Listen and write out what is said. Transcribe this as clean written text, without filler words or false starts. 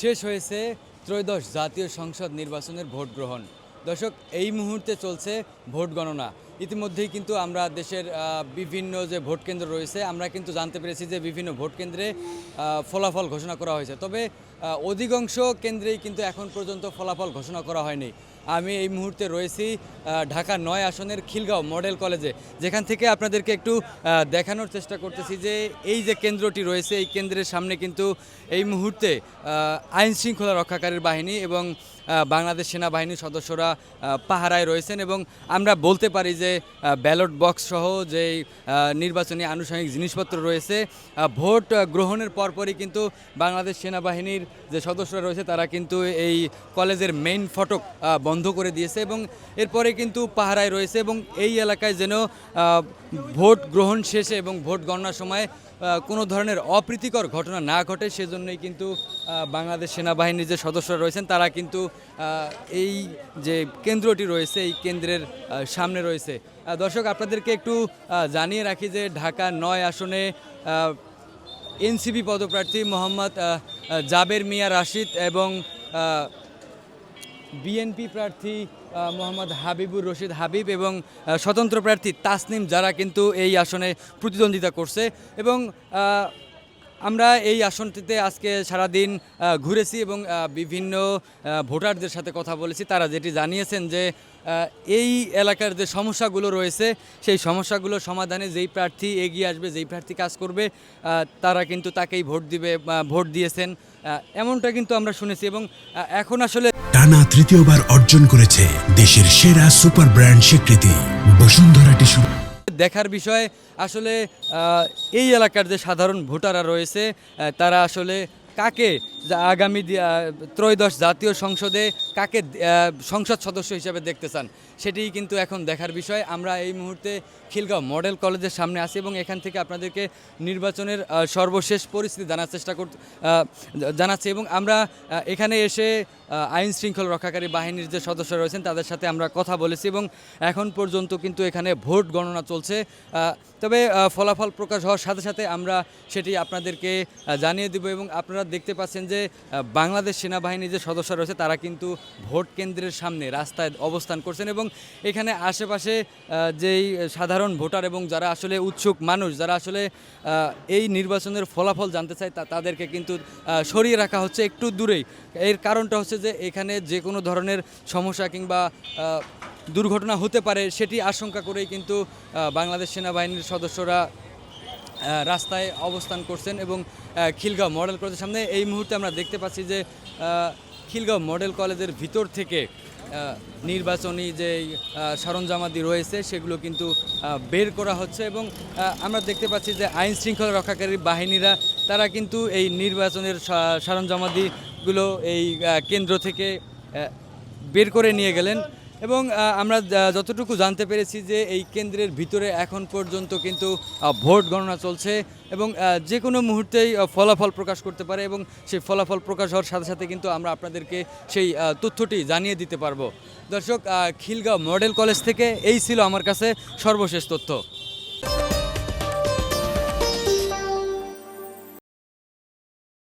শেষ হয়েছে ত্রয়োদশ জাতীয় সংসদ নির্বাচনের ভোট গ্রহণ। দর্শক, এই মুহূর্তে চলছে ভোট গণনা। ইতিমধ্যেই কিন্তু আমরা দেশের বিভিন্ন যে ভোট কেন্দ্র রয়েছে আমরা কিন্তু জানতে পেরেছি যে বিভিন্ন ভোট কেন্দ্রে ফলাফল ঘোষণা করা হয়েছে। তবে অধিকাংশ কেন্দ্রেই কিন্তু এখন পর্যন্ত ফলাফল ঘোষণা করা হয়নি। আমি এই মুহূর্তে রয়েছি ঢাকা ৯ আসনের খিলগাঁও মডেল কলেজে, যেখান থেকে আপনাদেরকে একটু দেখানোর চেষ্টা করতেছি যে এই যে কেন্দ্রটি রয়েছে এই কেন্দ্রের সামনে কিন্তু এই মুহূর্তে আইন শৃঙ্খলা রক্ষাকারীর বাহিনী এবং বাংলাদেশ সেনাবাহিনীর সদস্যরা পাহারায় রয়েছেন এবং আমরা বলতে পারি যে ব্যালট বক্স সহ যেই নির্বাচনী আনুষঙ্গিক জিনিসপত্র রয়েছে ভোট গ্রহণের পরপরই কিন্তু বাংলাদেশ সেনাবাহিনীর যে সদস্যরা রয়েছে তারা কিন্তু এই কলেজের মেইন ফটক বন্ধ করে দিয়েছে এবং এরপরে কিন্তু পাহারায় রয়েছে এবং এই এলাকায় যেন ভোট গ্রহণ শেষে এবং ভোট গণনার সময় কোনো ধরনের অপ্রীতিকর ঘটনা না ঘটে সেজন্যই কিন্তু বাংলাদেশ সেনাবাহিনীর যে সদস্যরা রয়েছেন তারা কিন্তু এই যে কেন্দ্রটি রয়েছে এই কেন্দ্রের সামনে রয়েছে। দর্শক, আপনাদেরকে একটু জানিয়ে রাখি যে ঢাকা ৯ আসনে এনসিপি পদপ্রার্থী মোহাম্মদ জাবের মিয়া রাশিদ এবং বিএনপি প্রার্থী মোহাম্মদ হাবিবুর রশিদ হাবিব এবং স্বতন্ত্র প্রার্থী তাসনিম যারা কিন্তু এই আসনে প্রতিদ্বন্দ্বিতা করছে এবং আমরা এই আসনটিতে আজকে সারাদিন ঘুরেছি এবং বিভিন্ন ভোটারদের সাথে কথা বলেছি। তারা যেটি জানিয়েছেন যে এই এলাকার যে সমস্যাগুলো রয়েছে সেই সমস্যাগুলো সমাধানে যেই প্রার্থী এগিয়ে আসবে, যেই প্রার্থী কাজ করবে তারা কিন্তু তাকেই ভোট দিবে, ভোট দিয়েছেন এমনটা কিন্তু আমরা শুনেছি এবং এখন আসলে টানা তৃতীয়বার অর্জন করেছে দেশের সেরা সুপার ব্র্যান্ড স্বীকৃতি বসুন্ধরা টিস্যু। দেখার বিষয় আসলে এই এলাকার যে সাধারণ ভোটাররা রয়েছে তারা আসলে কাকে আগামী ত্রয়োদশ জাতীয় সংসদে কাকে সংসদ সদস্য হিসেবে দেখতে চান সেটিই কিন্তু এখন দেখার বিষয়। আমরা এই মুহূর্তে খিলগাঁও মডেল কলেজের সামনে আছি এবং এখান থেকে আপনাদেরকে নির্বাচনের সর্বশেষ পরিস্থিতি জানাচ্ছি এবং আমরা এখানে এসে আইন শৃঙ্খলা রক্ষাকারী বাহিনীর যে সদস্যরা রয়েছেন তাদের সাথে আমরা কথা বলেছি এবং এখন পর্যন্ত কিন্তু এখানে ভোট গণনা চলছে। তবে ফলাফল প্রকাশ হওয়ার সাথে সাথে আমরা সেটি আপনাদেরকে জানিয়ে দেব এবং আপনারা দেখতে পাচ্ছেন যে বাংলাদেশ সেনাবাহিনীর যে সদস্যরা রয়েছে তারা কিন্তু ভোট কেন্দ্রের সামনে রাস্তায় অবস্থান করছেন এবং এখানে আশেপাশে যেই সাধারণ ভোটার এবং যারা আসলে উৎসুক মানুষ যারা আসলে এই নির্বাচনের ফলাফল জানতে চায় তাদেরকে কিন্তু সরিয়ে রাখা হচ্ছে একটু দূরেই। এর কারণটা হচ্ছে যে এখানে যে কোনো ধরনের সমস্যা কিংবা দুর্ঘটনা হতে পারে সেটি আশঙ্কা করেই কিন্তু বাংলাদেশ সেনাবাহিনীর সদস্যরা রাস্তায় অবস্থান করছেন এবং খিলগাঁও মডেল কলেজের সামনে এই মুহূর্তে আমরা দেখতে পাচ্ছি যে খিলগাঁও মডেল কলেজের ভিতর থেকে নির্বাচনী যে সরঞ্জামাদি রয়েছে সেগুলো কিন্তু বের করা হচ্ছে এবং আমরা দেখতে পাচ্ছি যে আইন শৃঙ্খলা রক্ষাকারী বাহিনীরা তারা কিন্তু এই নির্বাচনের সরঞ্জামাদিগুলো এই কেন্দ্র থেকে বের করে নিয়ে গেলেন এবং আমরা যতটুকু জানতে পেরেছি যে এই কেন্দ্রের ভিতরে এখন পর্যন্ত কিন্তু ভোট গণনা চলছে এবং যে কোনো মুহূর্তেই ফলাফল প্রকাশ করতে পারে এবং সেই ফলাফল প্রকাশ হওয়ার সাথে সাথে কিন্তু আমরা আপনাদেরকে সেই তথ্যটি জানিয়ে দিতে পারবো। দর্শক, খিলগাঁও মডেল কলেজ থেকে এই ছিল আমার কাছে সর্বশেষ তথ্য।